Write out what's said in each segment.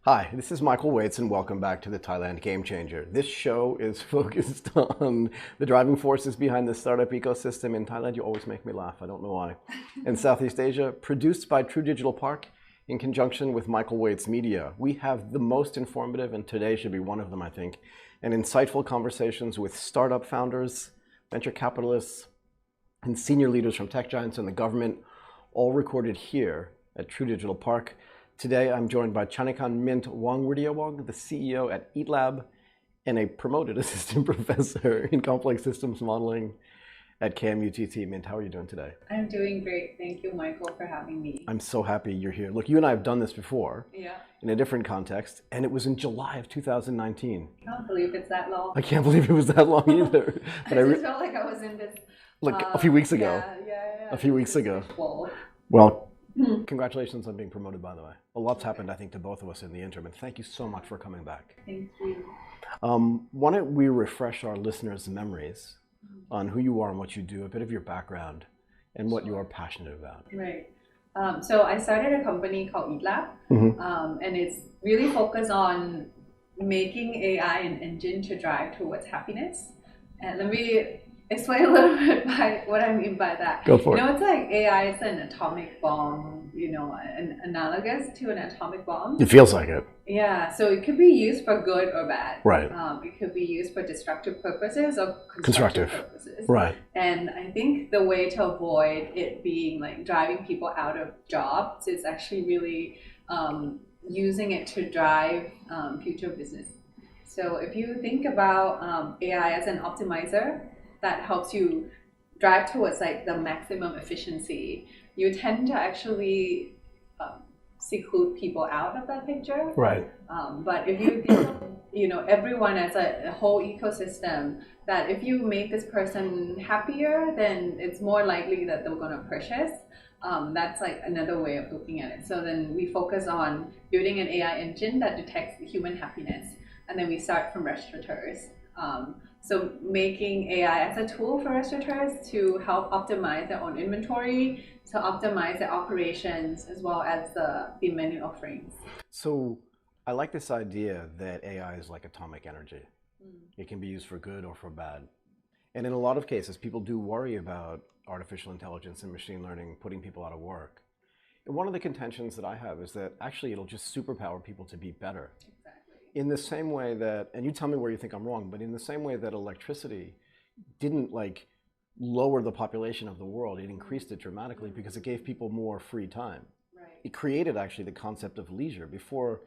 Hi, this is Michael Waits and welcome back to the Thailand GameChanger. This show is focused on the driving forces behind the startup ecosystem in Thailand. You always make me laugh, I don't know why. In Southeast Asia, produced by True Digital Park in conjunction with Michael Waits Media. We have the most informative, and today should be one of them, I think, and insightful conversations with startup founders, venture capitalists, and senior leaders from tech giants and the government, all recorded here at True Digital Park. Today, I'm joined by Chanikarn Wongviriyawong, the CEO at EATLAB and a promoted assistant professor in complex systems modeling at KMUTT. Mint, how are you doing today? I'm doing great. Thank you, Michael, for having me. I'm so happy you're here. Look, you and I have done this before in a different context, and it was in July of 2019. I can't believe it's that long. I can't believe it was that long either. But I just felt like I was in this... Like a few weeks ago. A few weeks ago. Well, congratulations on being promoted, by the way. A lot's happened, I think, to both of us in the interim, and thank you so much for coming back. Thank you. Why don't we refresh our listeners' memories on who you are and what you do, a bit of your background, and what you are passionate about. Right. So I started a company called EATLAB, and it's really focused on making AI an engine to drive towards happiness. And let me explain a little bit by what I mean by that. Go for it. It's like AI is an atomic bomb, an analogous to an atomic bomb. It feels like it. Yeah, so it could be used for good or bad. Right. It could be used for destructive purposes or constructive purposes. Right. And I think the way to avoid it being like driving people out of jobs is actually really using it to drive future business. So if you think about AI as an optimizer that helps you drive towards like the maximum efficiency, you tend to actually seclude people out of that picture. Right. But if you think of, everyone as a whole ecosystem, that if you make this person happier, then it's more likely that they're going to purchase. That's like another way of looking at it. So then we focus on building an AI engine that detects human happiness, and then we start from restaurateurs. So making AI as a tool for restaurateurs to help optimize their own inventory, to optimize their operations, as well as the menu offerings. So I like this idea that AI is like atomic energy. It can be used for good or for bad. And in a lot of cases, people do worry about artificial intelligence and machine learning putting people out of work. And one of the contentions that I have is that actually it'll just superpower people to be better. In the same way that, and you tell me where you think I'm wrong, but in the same way that electricity didn't like lower the population of the world, it increased it dramatically because it gave people more free time. Right. It created actually the concept of leisure. Before,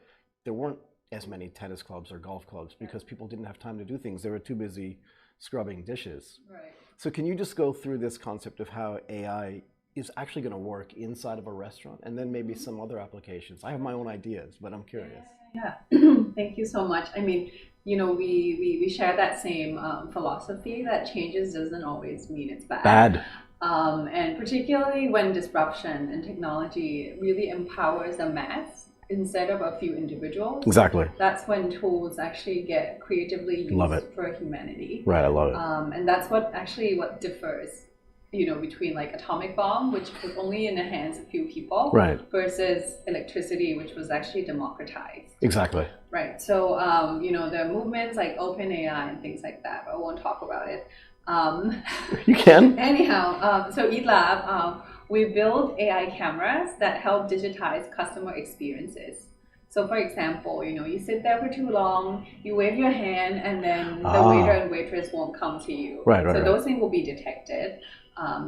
there weren't as many tennis clubs or golf clubs because people didn't have time to do things. They were too busy scrubbing dishes. Right. So can you just go through this concept of how AI is actually going to work inside of a restaurant, and then maybe some other applications? I have my own ideas, but I'm curious. Yeah. Thank you so much. I mean, we share that same philosophy that changes doesn't always mean it's bad. And particularly when disruption and technology really empowers the mass instead of a few individuals. Exactly. That's when tools actually get creatively used for humanity. Right, I love it. And that's what differs between like atomic bomb, which was only in the hands of few people, right, versus electricity, which was actually democratized. Exactly. Right. So, there are movements like OpenAI and things like that, but I won't talk about it. You can. Anyhow, so EATLAB, we build AI cameras that help digitize customer experiences. So for example, you sit there for too long, you wave your hand, and then the waiter and waitress won't come to you. Right. So those things will be detected.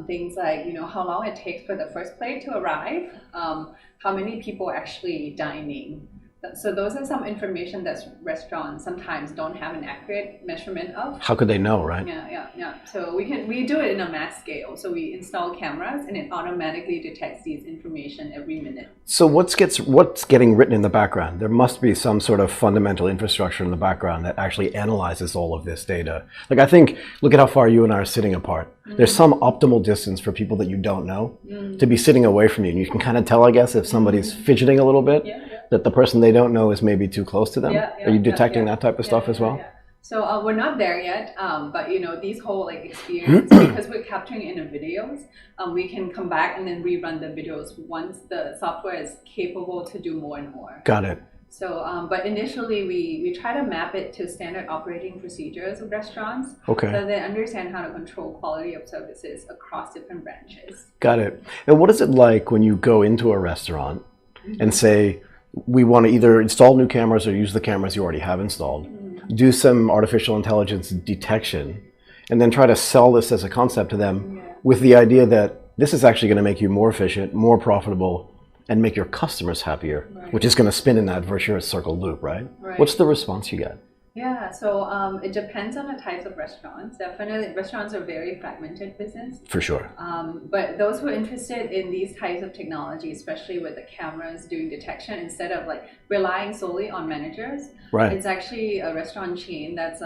Things like, how long it takes for the first plate to arrive, how many people are actually dining. So those are some information that restaurants sometimes don't have an accurate measurement of. How could they know, right? Yeah. So we do it in a mass scale. So we install cameras and it automatically detects these information every minute. So what's getting written in the background? There must be some sort of fundamental infrastructure in the background that actually analyzes all of this data. Like I think, look at how far you and I are sitting apart. There's some optimal distance for people that you don't know to be sitting away from you. And you can kind of tell, I guess, if somebody's fidgeting a little bit, that the person they don't know is maybe too close to them. Are you detecting that type of stuff as well? So we're not there yet, but these whole experience, because we're capturing it in the videos, we can come back and then rerun the videos once the software is capable to do more and more. Got it. So, but initially we try to map it to standard operating procedures of restaurants, Okay. so they understand how to control quality of services across different branches. Got it. And what is it like when you go into a restaurant and say, we want to either install new cameras or use the cameras you already have installed, do some artificial intelligence detection, and then try to sell this as a concept to them with the idea that this is actually going to make you more efficient, more profitable, and make your customers happier, which is going to spin in that virtuous circle loop, right? What's the response you get? Yeah, so it depends on the types of restaurants. Definitely, restaurants are very fragmented business. For sure. But those who are interested in these types of technology, especially with the cameras doing detection, instead of like relying solely on managers, Right. it's actually a restaurant chain that's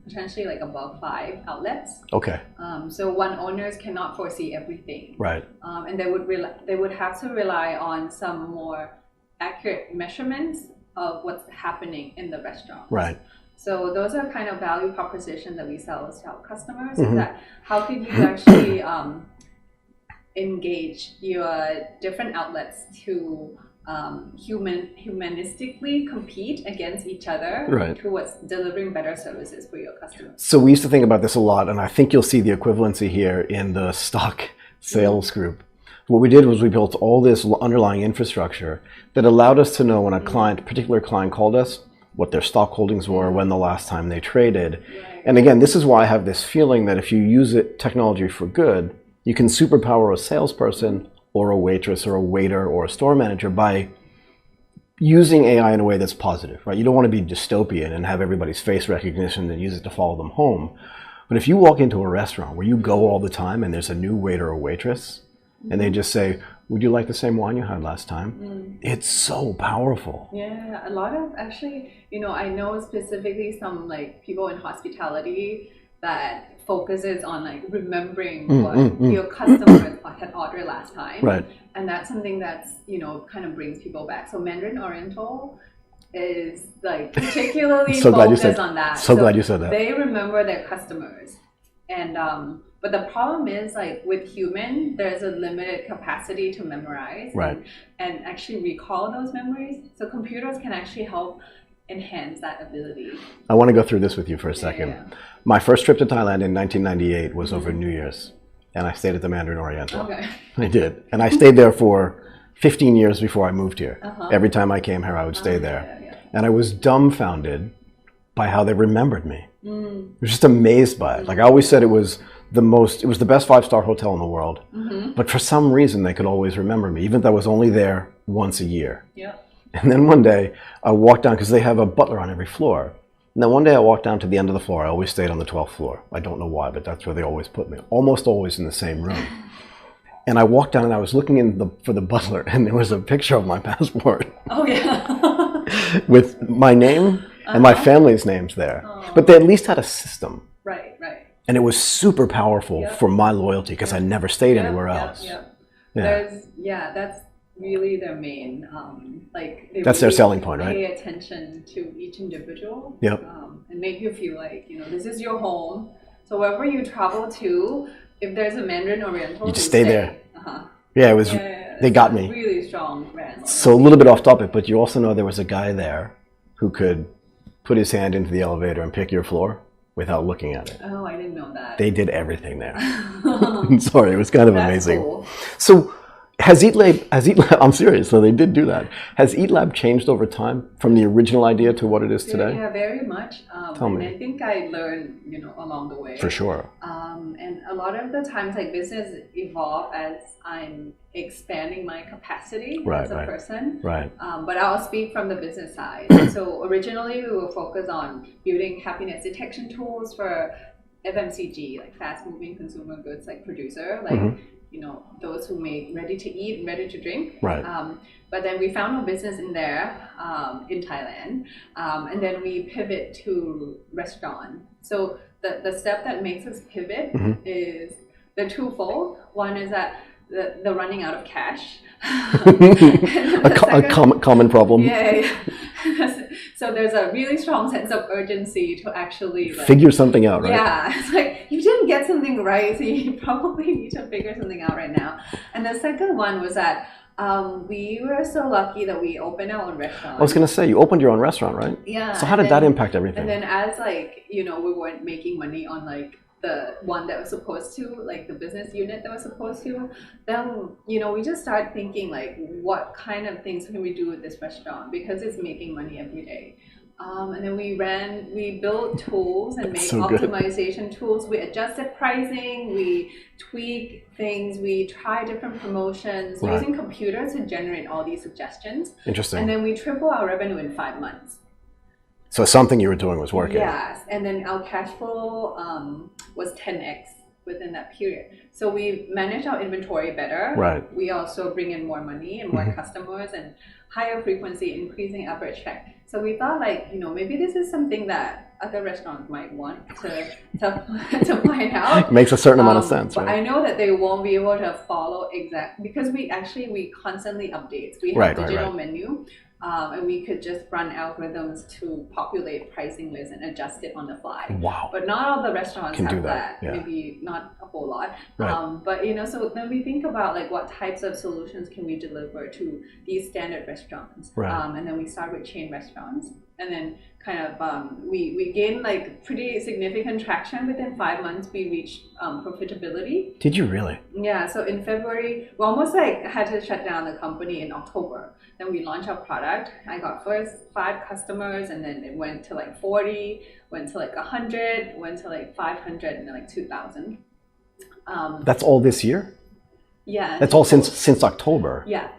potentially like above 5 outlets. Okay. So one owners cannot foresee everything. Right. And they would have to rely on some more accurate measurements of what's happening in the restaurant. Right. So those are kind of value proposition that we sell to our customers. Is that how could you actually engage your different outlets to humanistically compete against each other Right. towards delivering better services for your customers. So we used to think about this a lot, and I think you'll see the equivalency here in the stock sales group. What we did was we built all this underlying infrastructure that allowed us to know when a particular client called us, what their stock holdings were, when the last time they traded. Right. And again, this is why I have this feeling that if you use technology for good, you can superpower a salesperson or a waitress or a waiter or a store manager by using AI in a way that's positive, right? You don't want to be dystopian and have everybody's face recognition and use it to follow them home. But if you walk into a restaurant where you go all the time and there's a new waiter or waitress, and they just say, would you like the same wine you had last time? It's so powerful. Yeah, a lot of actually, I know specifically some like people in hospitality that focuses on like remembering what your customers had ordered last time. Right. And that's something that's, kind of brings people back. So Mandarin Oriental is like particularly focused on that. So glad you said that. They remember their customers. And but the problem is like with human, there's a limited capacity to memorize Right. and actually recall those memories. So computers can actually help enhance that ability. I want to go through this with you for a second. Yeah. My first trip to Thailand in 1998 was over New Year's, and I stayed at the Mandarin Oriental. Okay. I did. And I stayed there for 15 years before I moved here. Every time I came here, I would stay there. Yeah. And I was dumbfounded by how they remembered me. I was just amazed by it. Like I always said, it was the best 5-star hotel in the world. But for some reason, they could always remember me, even though I was only there once a year. Yeah. And then one day, I walked down, because they have a butler on every floor. And then one day I walked down to the end of the floor. I always stayed on the 12th floor. I don't know why, but that's where they always put me. Almost always in the same room. And I walked down and I was looking for the butler, and there was a picture of my passport. Oh yeah. With my name and my family's names there. But they at least had a system. Right. And it was super powerful for my loyalty, because I never stayed anywhere else. Yeah. That's really their main, that's their selling point, right? Pay attention to each individual. Yep. And make you feel like, this is your home. So wherever you travel to, if there's a Mandarin Oriental, you just stay there. Yeah, it was. They got me. Really strong brand. So a little bit off topic, but you also know there was a guy there who could put his hand into the elevator and pick your floor without looking at it. Oh, I didn't know that. They did everything there. Sorry, it was kind of amazing. Cool. So has EATLAB, I'm serious, so they did do that. Has EATLAB changed over time from the original idea to what it is today? Yeah, very much. Tell me. And I think I learned, along the way. For sure. And a lot of the times, like business evolve as I'm expanding my capacity as a person. Right. But I'll speak from the business side. So originally, we were focused on building happiness detection tools for FMCG, like fast-moving consumer goods, like producer, like those who make ready to eat and ready to drink. Right. But then we found no business in there in Thailand, and then we pivot to restaurant. So the step that makes us pivot is the twofold. One is that the running out of cash. a common problem. Yeah. So there's a really strong sense of urgency to actually figure something out, right? Yeah, it's like you didn't get something right, so you probably need to figure something out right now. And the second one was that We were so lucky that we opened our own restaurant. I was going to say, you opened your own restaurant, right? Yeah. So how did that impact everything? And then as like, you know, we weren't making money on like the one that was supposed to, like the business unit that was supposed to, then, you know, we just started thinking like, what kind of things can we do with this restaurant? Because it's making money every day. And then we built tools and made optimization tools. We adjusted pricing, we tweak things, we try different promotions using computers to generate all these suggestions. Interesting. And then we triple our revenue in 5 months. So something you were doing was working. Yes, and then our cash flow was 10x within that period. So we managed our inventory better. Right. We also bring in more money and more customers and higher frequency, increasing average check. So we thought like, you know, maybe this is something that other restaurants might want to find out. Makes a certain amount of sense, but right? I know that they won't be able to follow exact, because we constantly update. We have digital menu. And we could just run algorithms to populate pricing lists and adjust it on the fly. Wow. But not all the restaurants can have do that. Yeah. Maybe not a whole lot. Right. But you know, so then we think about like what types of solutions can we deliver to these standard restaurants. Right. And then we start with chain restaurants. And then kind of we gained like pretty significant traction. Within 5 months we reached profitability. Did you really? Yeah, so in February we almost like had to shut down the company in October. Then we launched our product. I got first 5 customers, and then it went to like 40, went to like 100, went to like 500, and then like 2,000. That's all this year? Yeah. That's all since October? Yeah.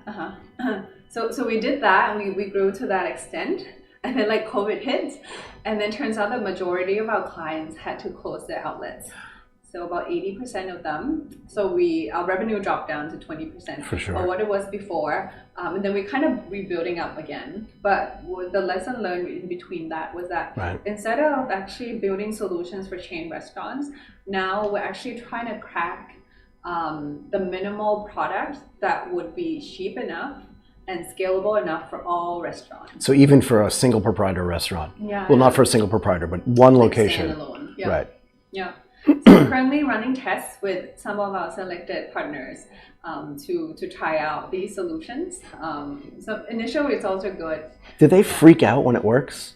So we did that, and we grew to that extent. And then like COVID hit, and then turns out the majority of our clients had to close their outlets. So about 80% of them. So our revenue dropped down to 20% For sure. or what it was before. And then we kind of rebuilding up again. But the lesson learned in between that was that instead of actually building solutions for chain restaurants, now we're actually trying to crack the minimal product that would be cheap enough and scalable enough for all restaurants. So even for a single proprietor restaurant? Yeah. Well, not for a single proprietor, but one location. Standalone. Yeah. Right. Yeah. So we're currently running tests with some of our selected partners to try out these solutions. So initial results are good. Do they freak out when it works?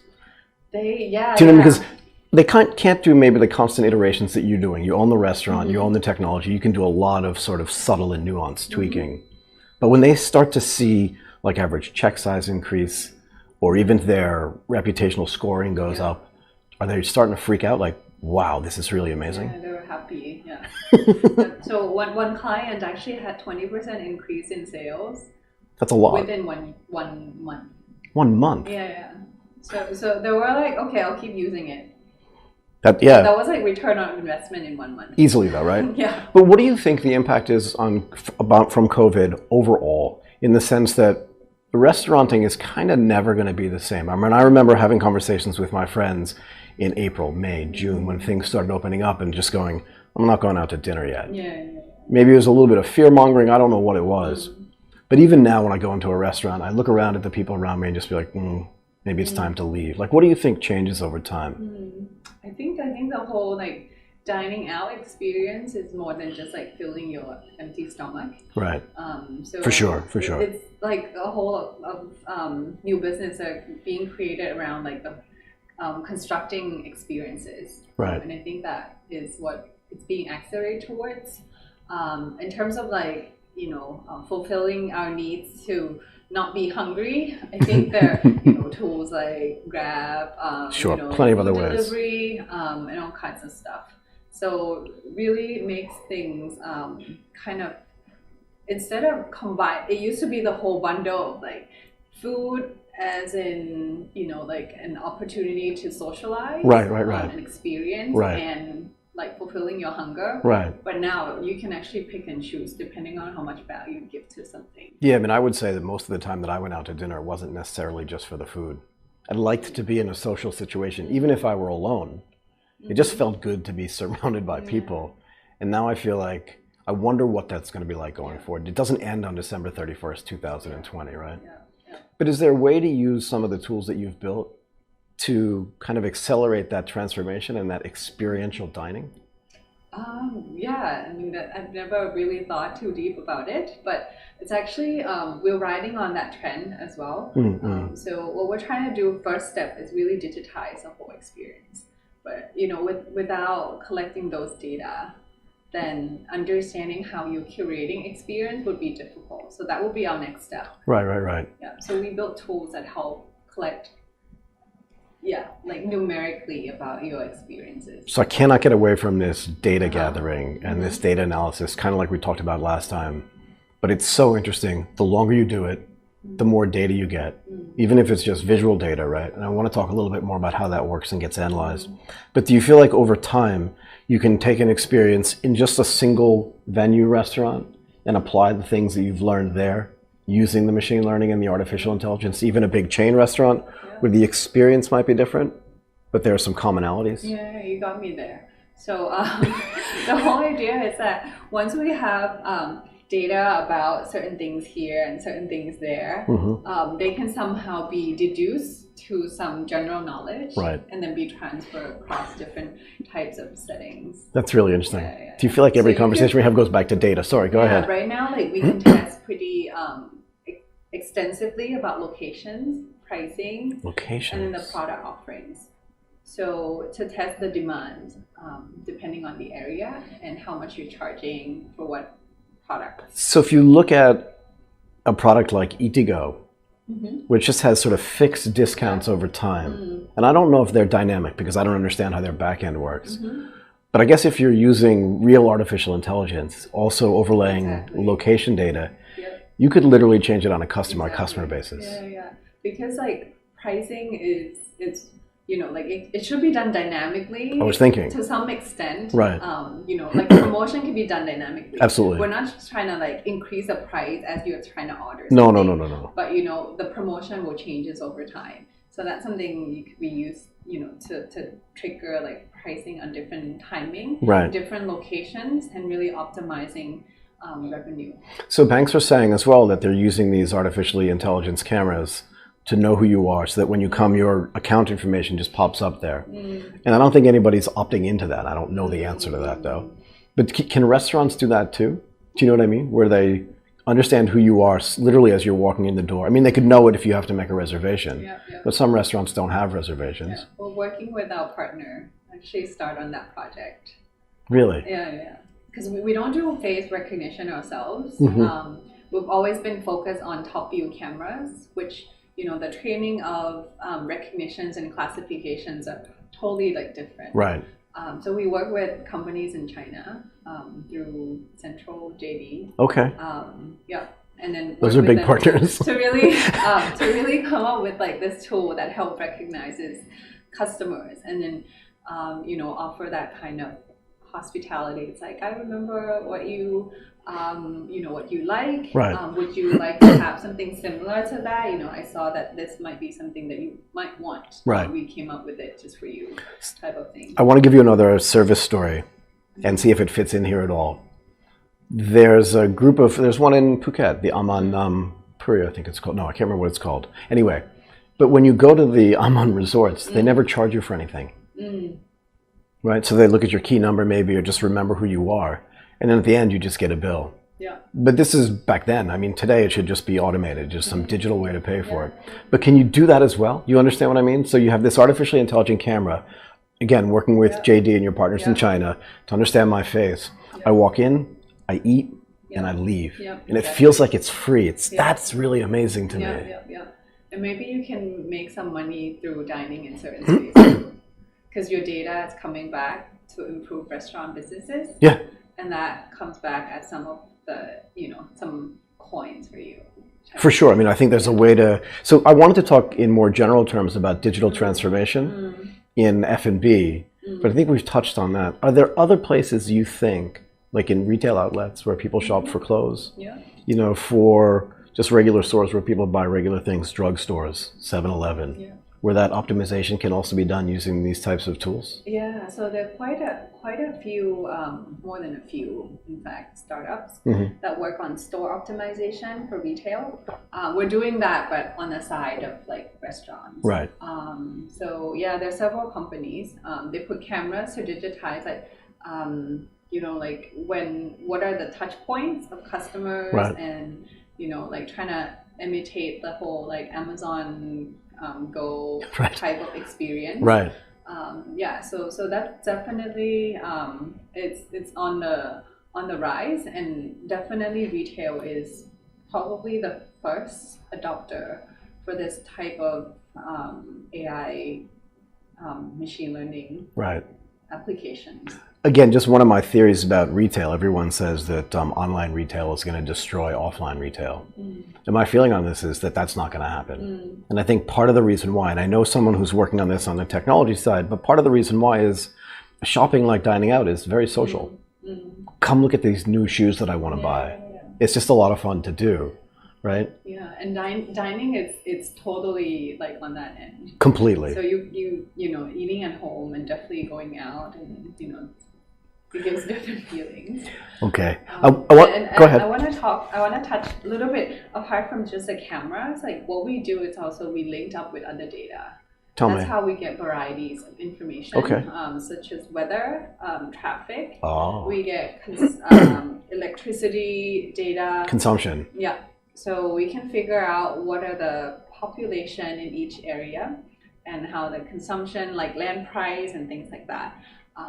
Do you know what I mean? Because they can't do maybe the constant iterations that you're doing. You own the restaurant, you own the technology, you can do a lot of sort of subtle and nuanced tweaking. But when they start to see like average check size increase, or even their reputational scoring goes up, are they starting to freak out like, wow, this is really amazing? Yeah, they were happy, So one client actually had 20% increase in sales. That's a lot. Within one month. 1 month? Yeah. So they were like, okay, I'll keep using it. That was like return on investment in 1 month. Easily though, right? Yeah. But what do you think the impact is from COVID overall, in the sense that the restauranting is kind of never going to be the same? I mean, I remember having conversations with my friends in April, May, June, when things started opening up and just going, I'm not going out to dinner yet. Yeah. Maybe it was a little bit of fear mongering. I don't know what it was. But even now when I go into a restaurant, I look around at the people around me and just be like, maybe it's time to leave. Like, what do you think changes over time? I think the whole like dining out experience is more than just like filling your empty stomach. Right. So for sure. It's like a whole of new business are being created around like the constructing experiences. Right. And I think that is what it's being accelerated towards. In terms of like, you know, fulfilling our needs to not be hungry, I think there are tools like Grab, plenty of other ways, delivery, and all kinds of stuff. So really makes things kind of, instead of combine, it used to be the whole bundle of like food as in, you know, like an opportunity to socialize, right, an experience, and like fulfilling your hunger. Right. But now you can actually pick and choose depending on how much value you give to something. Yeah, I mean, I would say that most of the time that I went out to dinner wasn't necessarily just for the food. I liked to be in a social situation, even if I were alone. It just felt good to be surrounded by people. And now I feel like, I wonder what that's going to be like going forward. It doesn't end on December 31st, 2020, right? Yeah. But is there a way to use some of the tools that you've built to kind of accelerate that transformation and that experiential dining? Yeah, I mean, that I've never really thought too deep about it, but it's actually, we're riding on that trend as well. So what we're trying to do, first step, is really digitize the whole experience. But, without collecting those data, then understanding how you're curating experience would be difficult. So that will be our next step. Right. Yeah, so we built tools that help collect like numerically about your experiences. So I cannot get away from this data gathering and this data analysis, kind of like we talked about last time. But it's so interesting. The longer you do it, the more data you get, even if it's just visual data, right? And I want to talk a little bit more about how that works and gets analyzed. But do you feel like over time, you can take an experience in just a single venue restaurant and apply the things that you've learned there using the machine learning and the artificial intelligence, even a big chain restaurant where the experience might be different, but there are some commonalities? Yeah, you got me there. So the whole idea is that once we have data about certain things here and certain things there, they can somehow be deduced to some general knowledge, and then be transferred across different types of settings. That's really interesting. Do you feel like every conversation we have goes back to data? Sorry, go ahead. Right now, like we can test pretty extensively about locations, pricing, and then the product offerings. So to test the demand, depending on the area and how much you're charging for what product. So if you look at a product like Eatigo, which just has sort of fixed discounts over time, and I don't know if they're dynamic because I don't understand how their back end works. But I guess if you're using real artificial intelligence, also overlaying location data, you could literally change it on a customer basis. Yeah. Because like pricing is like it should be done dynamically. I was thinking to some extent, right? Like promotion can be done dynamically. Absolutely. We're not just trying to like increase the price as you're trying to order. No. But the promotion will changes over time. So that's something we use, to trigger like pricing on different timing, different locations, and really optimizing revenue. So banks are saying as well that they're using these artificially intelligence cameras to know who you are, so that when you come, your account information just pops up there. And I don't think anybody's opting into that. I don't know the answer to that though. But can restaurants do that too? Do you know what I mean? Where they understand who you are literally as you're walking in the door. I mean, they could know it if you have to make a reservation, but some restaurants don't have reservations. We're working with our partner, actually start on that project. Really? Yeah. Because we don't do face recognition ourselves. We've always been focused on top view cameras, which the training of recognitions and classifications are totally like different. Right. So we work with companies in China through Central JD. Okay. And then those are big partners. to really come up with like this tool that help recognizes customers, and then offer that kind of hospitality. It's like, I remember what you what you like. Right. Would you like to have something similar to that? I saw that this might be something that you might want. Right. We came up with it just for you, type of thing. I want to give you another service story and see if it fits in here at all. There's one in Phuket, the Aman Puri, I think it's called. No, I can't remember what it's called. Anyway, but when you go to the Aman resorts, they never charge you for anything. Right? So they look at your key number maybe, or just remember who you are. And then at the end, you just get a bill. Yeah. But this is back then. I mean, today it should just be automated, just some digital way to pay for it. But can you do that as well? You understand what I mean? So you have this artificially intelligent camera, again, working with JD and your partners in China to understand my face. I walk in, I eat, and I leave. And it feels like it's free. That's really amazing to me. And maybe you can make some money through dining in certain spaces, because your data is coming back to improve restaurant businesses. Yeah. And that comes back as some of the, some coins for you. For sure. I mean, I think there's a way to... So I wanted to talk in more general terms about digital transformation in F&B, but I think we've touched on that. Are there other places you think, like in retail outlets where people shop for clothes? For just regular stores where people buy regular things, drugstores, 7-Eleven, where that optimization can also be done using these types of tools? Yeah, so there are quite a few, more than a few, in fact, startups that work on store optimization for retail. We're doing that, but on the side of like restaurants. Right. So yeah, there are several companies. They put cameras to digitize like like what are the touch points of customers, right. and like trying to imitate the whole like Amazon Go right. type of experience. Right. So that's definitely it's on the rise, and definitely retail is probably the first adopter for this type of AI machine learning right. applications. Again, just one of my theories about retail. Everyone says that online retail is going to destroy offline retail. And my feeling on this is that that's not going to happen. And I think part of the reason why, and I know someone who's working on this on the technology side, but part of the reason why is shopping like dining out is very social. Come look at these new shoes that I want to buy. It's just a lot of fun to do, right? Yeah, and dining it's totally like on that end. Completely. So you eating at home and definitely going out, and it gives different feelings. Okay. Go ahead. I want to touch a little bit apart from just the cameras. Like what we do is also we linked up with other data. That's how we get varieties of information, such as weather, traffic. We get electricity data. Consumption. Yeah. So we can figure out what are the population in each area and how the consumption, like land price and things like that.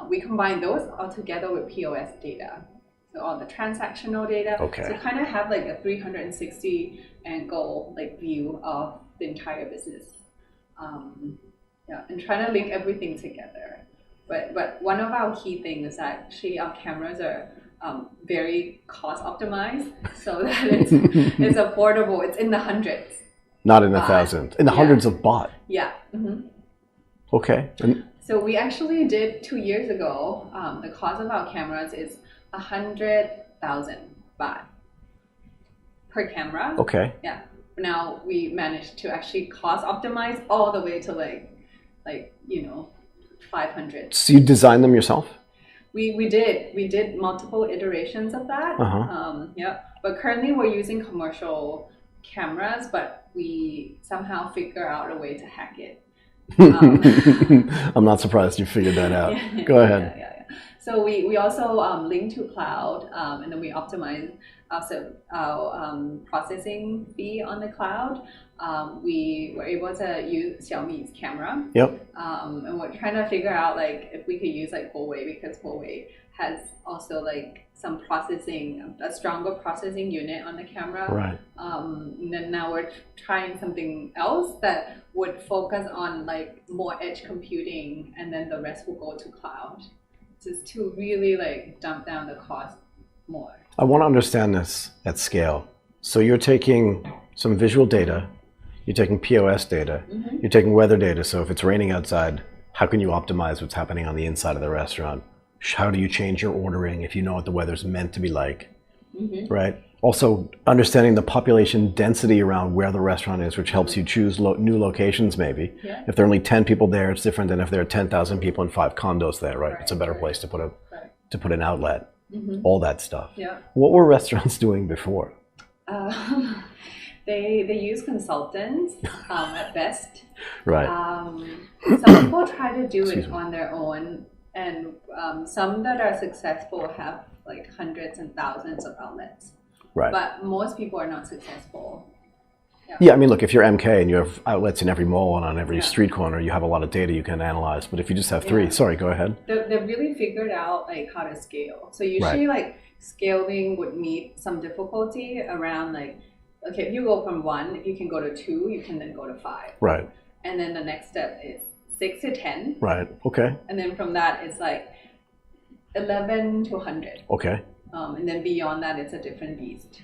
We combine those all together with POS data. So all the transactional data. So kind of have like a 360 angle like view of the entire business. And trying to link everything together. But one of our key things is that actually our cameras are very cost optimized, so that it's affordable. It's in the hundreds. Not in the thousands. In the hundreds of baht. Yeah. Okay. So we actually did 2 years ago. The cost of our cameras is 100,000 baht per camera. Okay. Yeah. Now we managed to actually cost optimize all the way to like 500. So you designed them yourself? We did multiple iterations of that. But currently we're using commercial cameras, but we somehow figure out a way to hack it. I'm not surprised you figured that out. Go ahead. So we also link to cloud, and then we optimize our processing fee on the cloud. We were able to use Xiaomi's camera. And we're trying to figure out like if we could use like Huawei, because Huawei has also like some processing, a stronger processing unit on the camera. Right. And then now we're trying something else that would focus on like more edge computing, and then the rest will go to cloud, just to really like dump down the cost more. I want to understand this at scale. So you're taking some visual data, you're taking POS data, you're taking weather data. So if it's raining outside, how can you optimize what's happening on the inside of the restaurant? How do you change your ordering if you know what the weather's meant to be like, right? Also understanding the population density around where the restaurant is, which helps you choose new locations maybe. If there are only 10 people there, it's different than if there are 10,000 people in 5 condos there, right? It's a better place to put an outlet, all that stuff. What were restaurants doing before? They use consultants at best. Right. Some people try to do it on their own, and some that are successful have like hundreds and thousands of outlets. Right. But most people are not successful. Yeah, I mean, look, if you're MK and you have outlets in every mall and on every street corner, you have a lot of data you can analyze. But if you just have 3, sorry, go ahead. They've really figured out like how to scale. So usually like scaling would meet some difficulty around like, okay, if you go from 1, you can go to 2, you can then go to 5. Right. And then the next step is 6 to 10. Right. Okay. And then from that, it's like 11 to 100. Okay. And then beyond that, it's a different beast.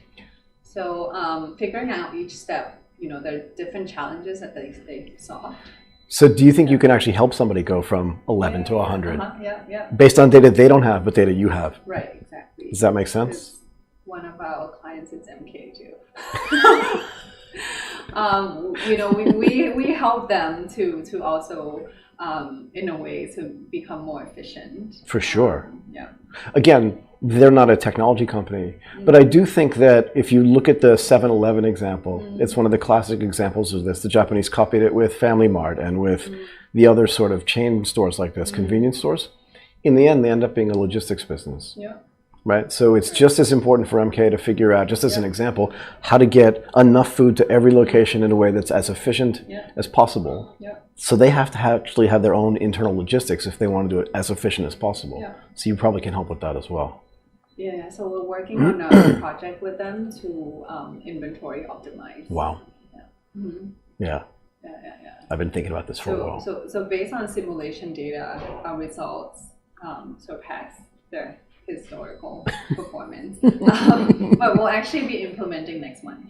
So figuring out each step, there are different challenges that they solve. So do you think you can actually help somebody go from 11 to 100? Yeah. Based on data they don't have, but data you have? Right, exactly. Does that make sense? One of our clients is MK too. We help them to also in a way to become more efficient. For sure. Again, they're not a technology company, but I do think that if you look at the 7-Eleven example, it's one of the classic examples of this. The Japanese copied it with Family Mart and with the other sort of chain stores like this, convenience stores. in the end, they end up being a logistics business. Yeah. Right? So it's just as important for MK to figure out, just as an example, how to get enough food to every location in a way that's as efficient as possible. Yeah. So they have to actually have their own internal logistics if they want to do it as efficient as possible. Yeah. So you probably can help with that as well. Yeah, so we're working on a project with them to inventory optimize. Wow. Yeah. Mm-hmm. Yeah. Yeah. I've been thinking about this for a while. So based on simulation data, our results surpass their historical performance. But we'll actually be implementing next month.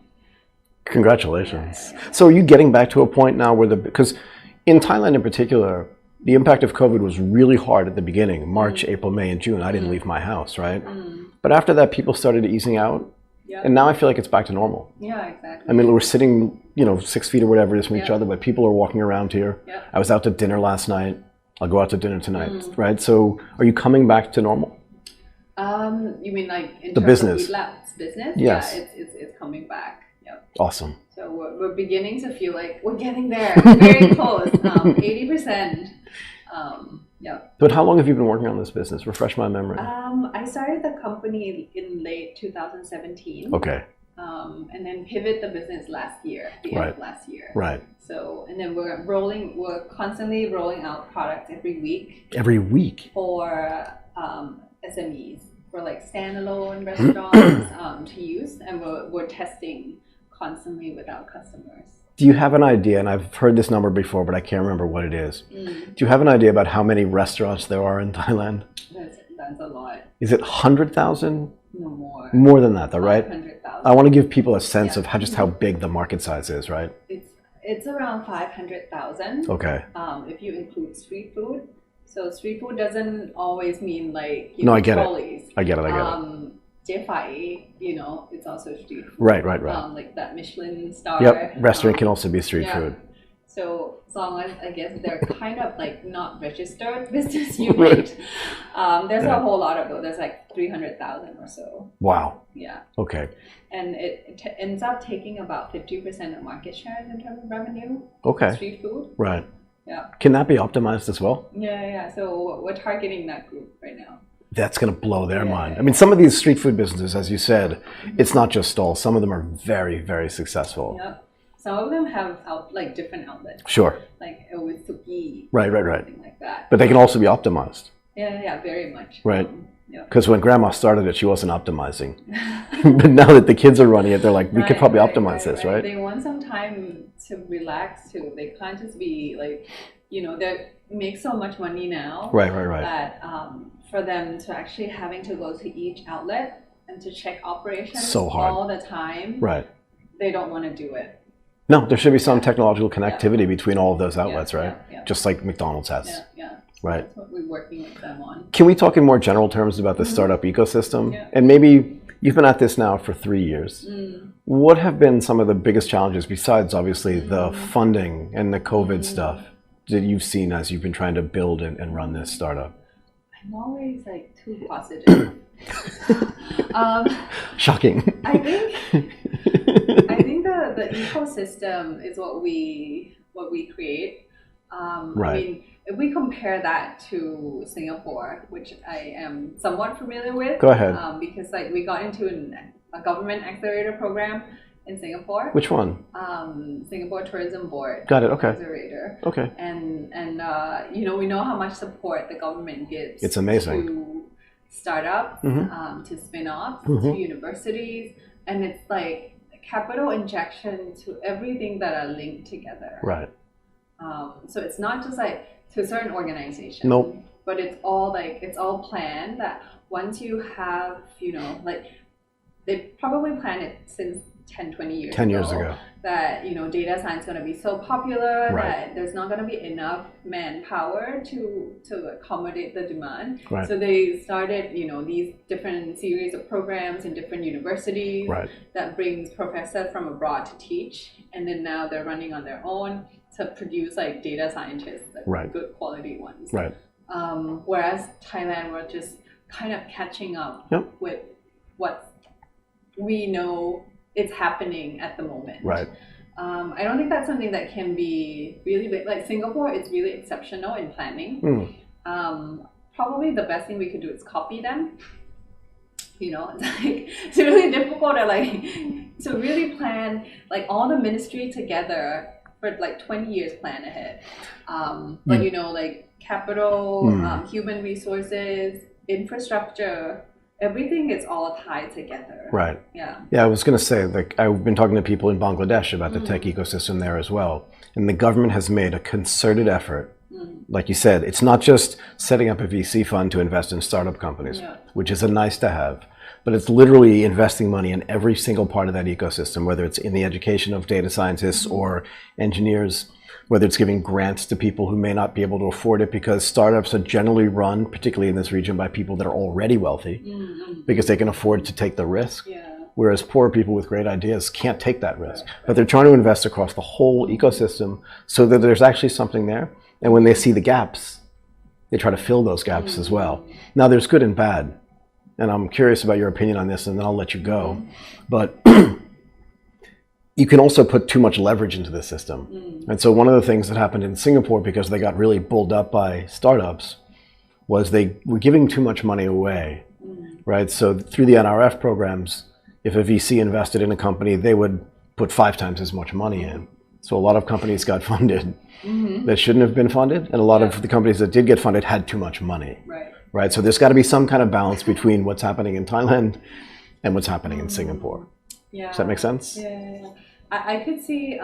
Congratulations. Yeah. So are you getting back to a point now where because in Thailand in particular, the impact of COVID was really hard at the beginning, March, April, May, and June. I didn't leave my house, right? But after that, people started easing out. And now I feel like it's back to normal. Yeah, exactly. I mean, we're sitting, 6 feet or whatever it is from each other, but people are walking around here. I was out to dinner last night. I'll go out to dinner tonight, right? So are you coming back to normal? You mean like in the terms business. of EATLAB's business? Yes. Yeah, it's coming back. Yep. Awesome. So we're beginning to feel like we're getting there. Very close. 80%. Yeah. But how long have you been working on this business? Refresh my memory. I started the company in late 2017. Okay. And then pivot the business last year, the end of last year. Right. So, and then we're constantly rolling out products every week. Every week? For SMEs, for like standalone restaurants to use, and we're testing constantly with our customers. Do you have an idea, and I've heard this number before, but I can't remember what it is. Do you have an idea about how many restaurants there are in Thailand? That's a lot. Is it 100,000? No, more. More than that, though, right? 500,000. I want to give people a sense of just how big the market size is, right? It's around 500,000. Okay. If you include street food. So street food doesn't always mean like I get trolleys. I get it. Jefai, it's also street food. Right. Like that Michelin star. Yep. Restaurant can also be street food. So as long as I guess they're kind of like not registered business unit. There's a whole lot of those. There's like 300,000 or so. Wow. Yeah. Okay. And it ends up taking about 50% of market share in terms of revenue. Okay. Street food. Right. Yeah. Can that be optimized as well? Yeah. So we're targeting that group right now. That's going to blow their mind. I mean, some of these street food businesses, as you said, it's not just stalls. Some of them are very, very successful. Yeah. Some of them have different outlets. Sure. Like with suki. Right. Something like that. But they can also be optimized. Yeah, very much. Right. Because when grandma started it, she wasn't optimizing. But now that the kids are running it, they're like, we could probably optimize this, right? They want some time to relax too. They can't just be like, they make so much money now. Right. That for them to actually having to go to each outlet and to check operations so hard. all the time. Right. They don't want to do it. No, there should be some technological connectivity between all of those outlets, right? Yeah. Just like McDonald's has. Yeah. Right. That's what we're working with them on. Can we talk in more general terms about the startup ecosystem? Yeah. And maybe you've been at this now for 3 years. What have been some of the biggest challenges besides obviously the funding and the COVID stuff that you've seen as you've been trying to build and run this startup? I'm always like too positive. Shocking. I think the ecosystem is what we create. Right. I mean, if we compare that to Singapore, which I am somewhat familiar with. Go ahead. Because we got into a government accelerator program in Singapore. Which one? Singapore Tourism Board. Got it. Okay. Accelerator. Okay. And we know how much support the government gives. It's amazing. To startups, to spin-offs, to universities, and it's like capital injection to everything that are linked together. Right. So it's not just like to a certain organization. Nope. But it's all planned that once you have, they probably planned it since 10-20 years 10 years ago. That data science is going to be so popular right. that there's not going to be enough manpower to accommodate the demand. Right. So they started these different series of programs in different universities right. that brings professors from abroad to teach, and then now they're running on their own to produce data scientists, right. good quality ones. Right. Whereas Thailand, we're just kind of catching up yep. with what we know it's happening at the moment. Right. I don't think that's something that can be really big. Like Singapore is really exceptional in planning. probably the best thing we could do is copy them. You know, it's like it's really difficult to really plan like all the ministry together for like 20 years plan ahead. But you know, like capital, human resources, infrastructure, everything is all tied together. Right. Yeah. Yeah, I was going to say, like, I've been talking to people in Bangladesh about the tech ecosystem there as well. And the government has made a concerted effort. Like you said, it's not just setting up a VC fund to invest in startup companies, which is a nice to have, but it's literally investing money in every single part of that ecosystem, whether it's in the education of data scientists or engineers, whether it's giving grants to people who may not be able to afford it, because startups are generally run, particularly in this region, by people that are already wealthy because they can afford to take the risk. Whereas poor people with great ideas can't take that risk. But they're trying to invest across the whole ecosystem so that there's actually something there. And when they see the gaps, they try to fill those gaps as well. Now, there's good and bad. And I'm curious about your opinion on this, and then I'll let you go. But you can also put too much leverage into the system. And so one of the things that happened in Singapore, because they got really bulled up by startups, was they were giving too much money away, right? So through the NRF programs, if a VC invested in a company, they would put 5 times as much money in. So a lot of companies got funded that shouldn't have been funded, and a lot of the companies that did get funded had too much money. Right? So there's got to be some kind of balance between what's happening in Thailand and what's happening in Singapore. Does that make sense? Yeah. I could see,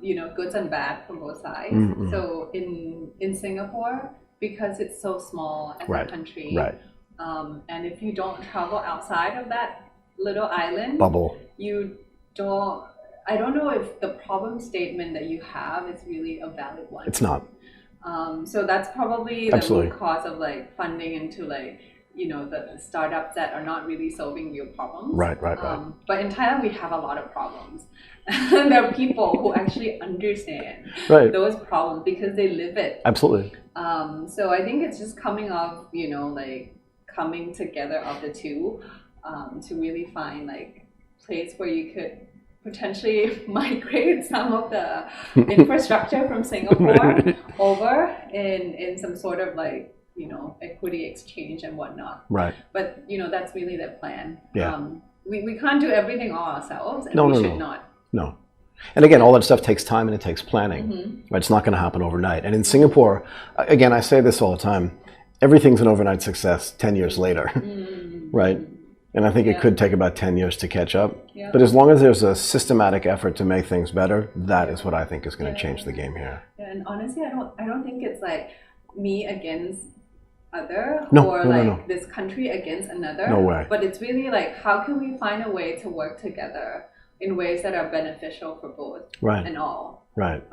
you know, goods and bad from both sides. So in Singapore, because it's so small as a country, and if you don't travel outside of that little island bubble, you don't. I don't know if the problem statement that you have is really a valid one. It's not. So that's probably the root cause of like funding into like, you know, the startups that are not really solving your problems. Right. But in Thailand, we have a lot of problems. There are people who actually understand those problems because they live it. Absolutely. So I think it's just coming off, you know, like coming together of the two to really find like place where you could potentially migrate some of the infrastructure from Singapore over in some sort of like, you know, equity exchange and whatnot. Right. But, you know, that's really the plan. Yeah. We can't do everything all ourselves, and we should not. No. And again, all that stuff takes time and it takes planning. Right? It's not going to happen overnight. And in Singapore, again, I say this all the time, everything's an overnight success 10 years later. Right? And I think it could take about 10 years to catch up. But as long as there's a systematic effort to make things better, that is what I think is going to change the game here. And honestly, I don't think it's like me against other this country against another. No way. But it's really like, how can we find a way to work together in ways that are beneficial for both and all. Right.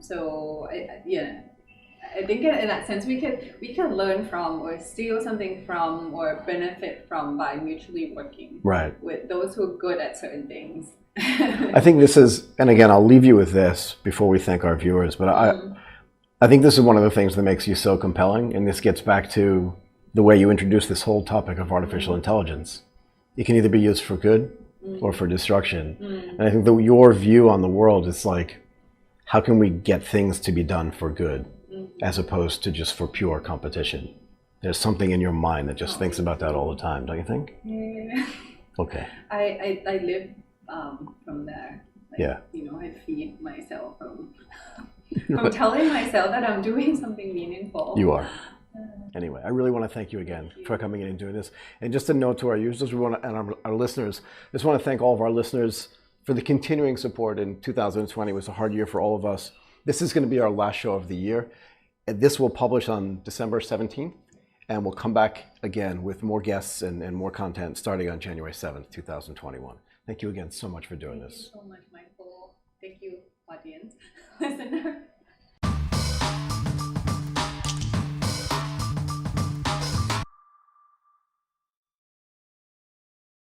So I think in that sense we could learn from or steal something from or benefit from by mutually working with those who are good at certain things. I think this is, and again, I'll leave you with this before we thank our viewers, but I think this is one of the things that makes you so compelling, and this gets back to the way you introduced this whole topic of artificial intelligence. It can either be used for good or for destruction. And I think that your view on the world is like, how can we get things to be done for good as opposed to just for pure competition? There's something in your mind that just thinks about that all the time, don't you think? Yeah. Okay. I live from there. Like, you know, I feed myself from telling myself that I'm doing something meaningful. You are. Anyway, I really want to thank you again for coming in and doing this. And just a note to our users and our listeners, I just want to thank all of our listeners for the continuing support in 2020. It was a hard year for all of us. This is going to be our last show of the year. And this will publish on December 17th. And we'll come back again with more guests and more content starting on January 7th, 2021. Thank you again so much for doing this. Thank you so much, Michael. Thank you, audience, listener.